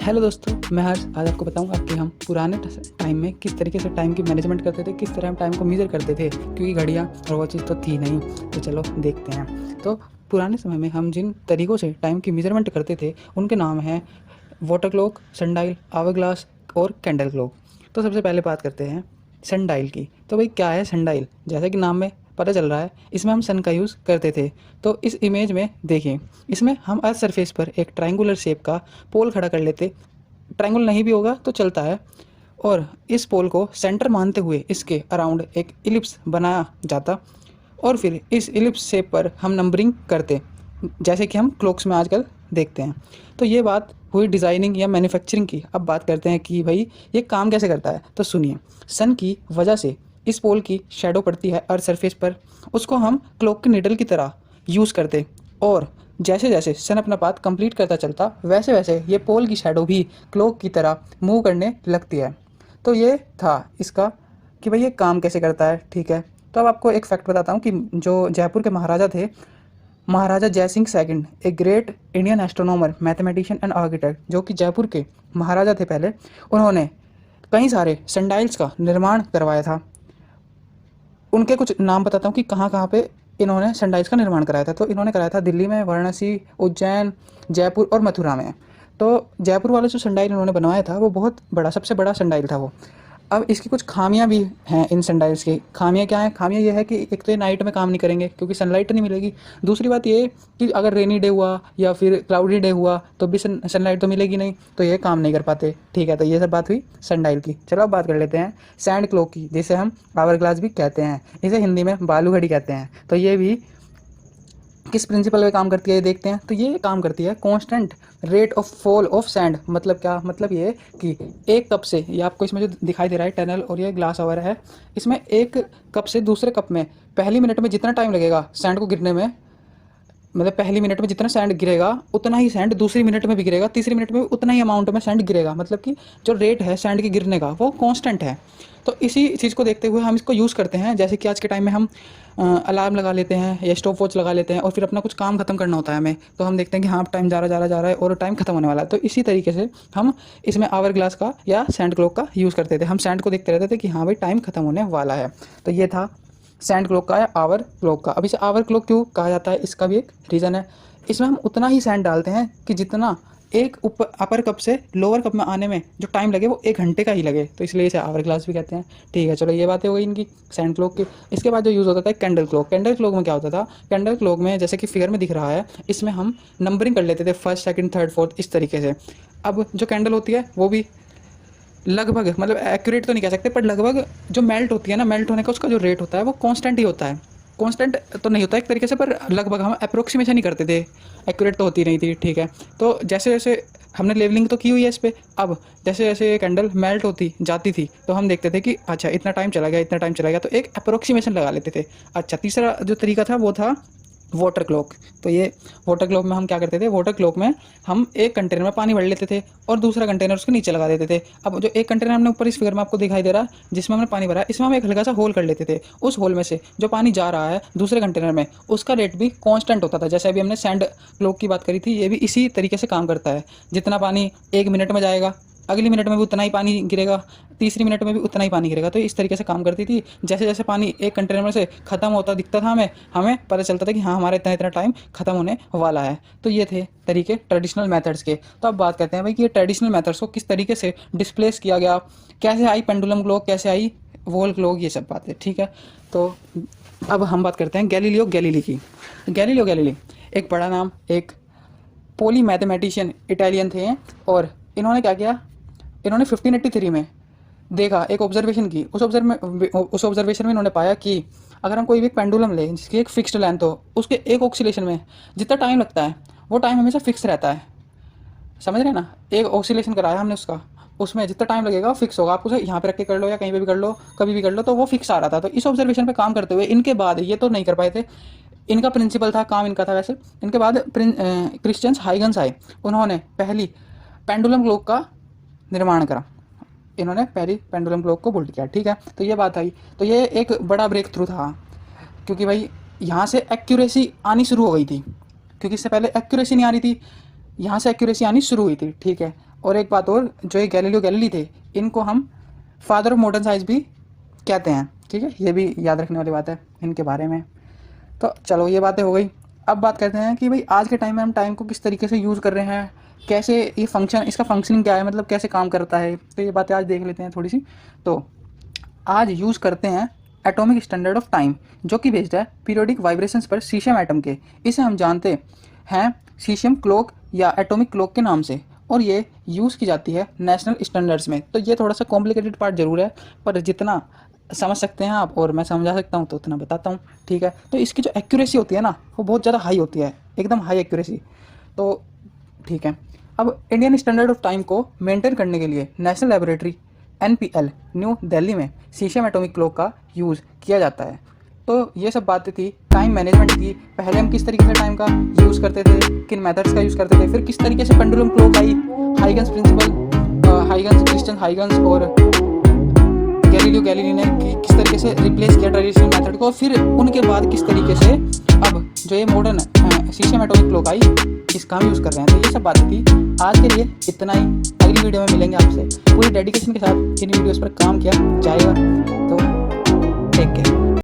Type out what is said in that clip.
Hello दोस्तों, मैं हर्ष आज आपको बताऊंगा कि हम पुराने टाइम में किस तरीके से टाइम की मैनेजमेंट करते थे, किस तरह हम टाइम को मेज़र करते थे, क्योंकि घड़ियाँ और वो चीज़ तो थी नहीं। तो चलो देखते हैं। तो पुराने समय में हम जिन तरीक़ों से टाइम की मेज़रमेंट करते थे उनके नाम हैं water clock, sundial, hour glass और कैंडल क्लॉक। तो सबसे पहले बात करते हैं सनडायल की। तो भाई क्या है सनडायल? जैसा कि नाम में पता चल रहा है, इसमें हम सन का यूज़ करते थे। तो इस इमेज में देखिए, इसमें हम अर्थ सरफेस पर एक ट्रायंगुलर शेप का पोल खड़ा कर लेते। ट्रायंगल नहीं भी होगा तो चलता है, और इस पोल को सेंटर मानते हुए इसके अराउंड एक इलिप्स बनाया जाता, और फिर इस इलिप्स शेप पर हम नंबरिंग करते, जैसे कि हम क्लॉक्स में आजकल देखते हैं। तो ये बात हुई डिज़ाइनिंग या मैन्युफैक्चरिंग की। अब बात करते हैं कि भाई ये काम कैसे करता है। तो सुनिए, सन की वजह से इस पोल की शैडो पड़ती है अर्थ सरफेस पर, उसको हम क्लॉक के निडल की तरह यूज़ करते, और जैसे जैसे सन अपना पाथ कंप्लीट करता चलता वैसे वैसे ये पोल की शैडो भी क्लॉक की तरह मूव करने लगती है। तो ये था इसका कि भाई ये काम कैसे करता है। ठीक है, तो अब आपको एक फैक्ट बताता हूँ कि जो जयपुर के महाराजा थे, महाराजा जय सिंह सेकंड, एक great Indian astronomer, mathematician and architect, जो कि जयपुर के महाराजा थे पहले, उन्होंने कई सारे सनडाइल्स का निर्माण करवाया था। उनके कुछ नाम बताता हूँ कि कहाँ कहाँ पे इन्होंने सनडाइल्स का निर्माण कराया था। तो इन्होंने कराया था दिल्ली में, वाराणसी, उज्जैन, जयपुर और मथुरा में। तो जयपुर वाला जो सनडाइल इन्होंने बनवाया था वो बहुत बड़ा, सबसे बड़ा सनडाइल था वो। अब इसकी कुछ खामियां भी हैं इन सनडाइल्स की। खामियां क्या हैं? खामियां ये है कि एक तो ये नाइट में काम नहीं करेंगे क्योंकि सनलाइट नहीं मिलेगी। दूसरी बात ये कि अगर रेनी डे हुआ या फिर क्लाउडी डे हुआ तो भी सनलाइट तो मिलेगी नहीं, तो ये काम नहीं कर पाते। ठीक है, तो ये सब बात हुई सनडाइल की। चलो अब बात कर लेते हैं सैंड क्लॉक की, जिसे हम आवर ग्लास भी कहते हैं। इसे हिंदी में बालू घड़ी कहते हैं। तो ये भी किस प्रिंसिपल पे काम करती है ये देखते हैं। तो ये काम करती है constant rate of fall of sand. मतलब क्या? मतलब ये कि एक कप से, ये आपको इसमें जो दिखाई दे रहा है टनल और ये ग्लास आवर है, इसमें एक कप से दूसरे कप में पहली मिनट में जितना टाइम लगेगा सैंड को गिरने में, मतलब पहली मिनट में जितना सैंड गिरेगा उतना ही सैंड दूसरी मिनट में भी गिरेगा, तीसरी मिनट में भी उतना ही अमाउंट में सैंड गिरेगा। मतलब कि जो रेट है सैंड के गिरने का वो कांस्टेंट है। तो इसी चीज़ को देखते हुए हम इसको यूज़ करते हैं। जैसे कि आज के टाइम में हम अलार्म लगा लेते हैं या स्टॉप वॉच लगा लेते हैं, और फिर अपना कुछ काम खत्म करना होता है हमें, तो हम देखते हैं कि हाँ टाइम जा रहा है और टाइम खत्म होने वाला है। तो इसी तरीके से हम इसमें आवर ग्लास का या सैंड क्लॉक का यूज़ करते थे। हम सैंड को देखते रहते थे कि हाँ भाई टाइम खत्म होने वाला है। तो ये था सैंड क्लॉक का या आवर क्लॉक का। अब इसे आवर क्लॉक क्यों कहा जाता है, इसका भी एक रीज़न है। इसमें हम उतना ही सैंड डालते हैं कि जितना एक ऊपर अपर कप से लोअर कप में आने में जो टाइम लगे वो 1 घंटे का ही लगे, तो इसलिए इसे आवर ग्लास भी कहते हैं। ठीक है, चलो ये बातें हो गई इनकी सैंड क्लॉक की। इसके बाद जो यूज़ होता था कैंडल क्लॉक। कैंडल क्लॉक में क्या होता था? कैंडल क्लॉक में जैसे कि फिगर में दिख रहा है, इसमें हम नंबरिंग कर लेते थे, फर्स्ट, सेकंड, थर्ड, फोर्थ, इस तरीके से। अब जो कैंडल होती है वो भी लगभग, मतलब एक्यूरेट तो नहीं कह सकते, पर लगभग जो मेल्ट होती है ना, मेल्ट होने का उसका जो रेट होता है वो कांस्टेंट ही होता है। कांस्टेंट तो नहीं होता एक तरीके से, पर लगभग हम अप्रोक्सीमेशन ही करते थे, एक्यूरेट तो होती नहीं थी। ठीक है, तो जैसे जैसे हमने लेवलिंग तो की हुई है इस पर, अब जैसे जैसे कैंडल मेल्ट होती जाती थी तो हम देखते थे कि अच्छा इतना टाइम चला गया, इतना टाइम चला गया, तो एक अप्रोक्सीमेशन लगा लेते थे। अच्छा, तीसरा जो तरीका था वो था वाटर क्लॉक। तो ये वाटर क्लॉक में हम क्या करते थे? वाटर क्लॉक में हम एक कंटेनर में पानी भर लेते थे और दूसरा कंटेनर उसके नीचे लगा देते थे। अब जो एक कंटेनर हमने ऊपर इस फिगर में आपको दिखाई दे रहा है जिसमें हमने पानी भरा है, इसमें हम एक हल्का सा होल कर लेते थे। उस होल में से जो पानी जा रहा है दूसरे कंटेनर में, उसका रेट भी कांस्टेंट होता था। जैसे अभी हमने सैंड क्लॉक की बात करी थी, ये भी इसी तरीके से काम करता है। जितना पानी 1 मिनट में जाएगा, अगली मिनट में भी उतना ही पानी गिरेगा, तीसरी मिनट में भी उतना ही पानी गिरेगा। तो इस तरीके से काम करती थी। जैसे जैसे पानी एक कंटेनर में से ख़त्म होता दिखता था हमें हमें पता चलता था कि हाँ हमारा इतना इतना टाइम ख़त्म होने वाला है। तो ये थे तरीके ट्रेडिशनल मेथड्स के। तो अब बात करते हैं भाई कि ये ट्रेडिशनल मेथड्स को किस तरीके से डिस्प्लेस किया गया, कैसे आई पेंडुलम क्लॉक, कैसे आई वॉल क्लॉक, ये सब बातें। ठीक है, तो अब हम बात करते हैं गैलीलियो गैलीली की। गैलीलियो गैलीली एक बड़ा नाम, एक पोली मैथमेटिशियन इटालियन थे, और इन्होंने क्या किया? इन्होंने 1583 में देखा, एक ऑब्जर्वेशन की। उस ऑब्जर्वेशन में इन्होंने पाया कि अगर हम कोई भी पेंडुलम लें जिसकी एक फिक्स्ड लेंथ हो, उसके एक ऑक्सीलेशन में जितना टाइम लगता है वो टाइम हमेशा फिक्स रहता है। समझ रहे हैं ना? एक ऑक्सीलेशन कराया हमने उसका, उसमें जितना टाइम लगेगा वो फिक्स होगा। आप उसे यहाँ पे रख के कर लो या कहीं पे भी कर लो, कभी भी कर लो, तो वो फिक्स आ रहा था। तो इस ऑब्जर्वेशन पे काम करते हुए इनके बाद, ये तो नहीं कर पाए थे, इनका प्रिंसिपल था, काम इनका था वैसे, इनके बाद क्रिश्चियंस हाइगन्स आए। उन्होंने पहली पेंडुलम क्लॉक का निर्माण करा। इन्होंने पहली पेंडुलम क्लॉक को बुल्ड किया। ठीक है, तो ये बात आई। तो ये एक बड़ा ब्रेक थ्रू था, क्योंकि भाई यहाँ से एक्यूरेसी आनी शुरू हो गई थी, क्योंकि इससे पहले एक्यूरेसी नहीं आ रही थी। यहाँ से एक्यूरेसी आनी शुरू हुई थी, ठीक है। और एक बात और, जो ये गैलीलियो गैलीली थे, इनको हम फादर ऑफ मॉडर्न साइंस भी कहते हैं, ठीक है। ये भी याद रखने वाली बात है इनके बारे में। तो चलो ये बातें हो गई। अब बात करते हैं कि भाई आज के टाइम में हम टाइम को किस तरीके से यूज़ कर रहे हैं, कैसे ये फंक्शन, इसका फंक्शनिंग क्या है, मतलब कैसे काम करता है। तो ये बातें आज देख लेते हैं थोड़ी सी। तो आज यूज़ करते हैं एटॉमिक स्टैंडर्ड ऑफ टाइम, जो कि बेस्ड है पीरियोडिक वाइब्रेशंस पर सीशियम एटम के। इसे हम जानते हैं सीशियम क्लॉक या एटॉमिक क्लॉक के नाम से, और ये यूज़ की जाती है नेशनल स्टैंडर्ड्स में। तो ये थोड़ा सा कॉम्प्लिकेटेड पार्ट ज़रूर है, पर जितना समझ सकते हैं आप और मैं समझा सकता हूँ तो उतना बताता हूँ, ठीक है। तो इसकी जो एक्यूरेसी होती है ना, वो बहुत ज़्यादा हाई होती है, एकदम हाई एक्यूरेसी। तो ठीक है। अब इंडियन स्टैंडर्ड ऑफ टाइम को मेंटेन करने के लिए national laboratory NPL new Delhi में सीशियम एटॉमिक क्लॉक का यूज़ किया जाता है। तो ये सब बातें थी टाइम मैनेजमेंट की। पहले हम किस तरीके से टाइम का यूज़ करते थे, किन मेथड्स का यूज़ करते थे, फिर किस तरीके से पेंडुलम क्लॉक आई, Huygens principle, Huygens, Christiaan Huygens और गैलीलियो गैलीली ने किस तरीके से रिप्लेस किया ट्रेडिशनल मेथड को, फिर उनके बाद किस तरीके से अब जो ये मॉडर्न सीशियम एटॉमिक क्लॉक आई, इसका हम यूज़ कर रहे हैं। तो ये सब बातें थी। आज के लिए इतना ही। अगली वीडियो में मिलेंगे आपसे। पूरी डेडिकेशन के साथ इन वीडियोस पर काम किया जाएगा। तो टेक केयर।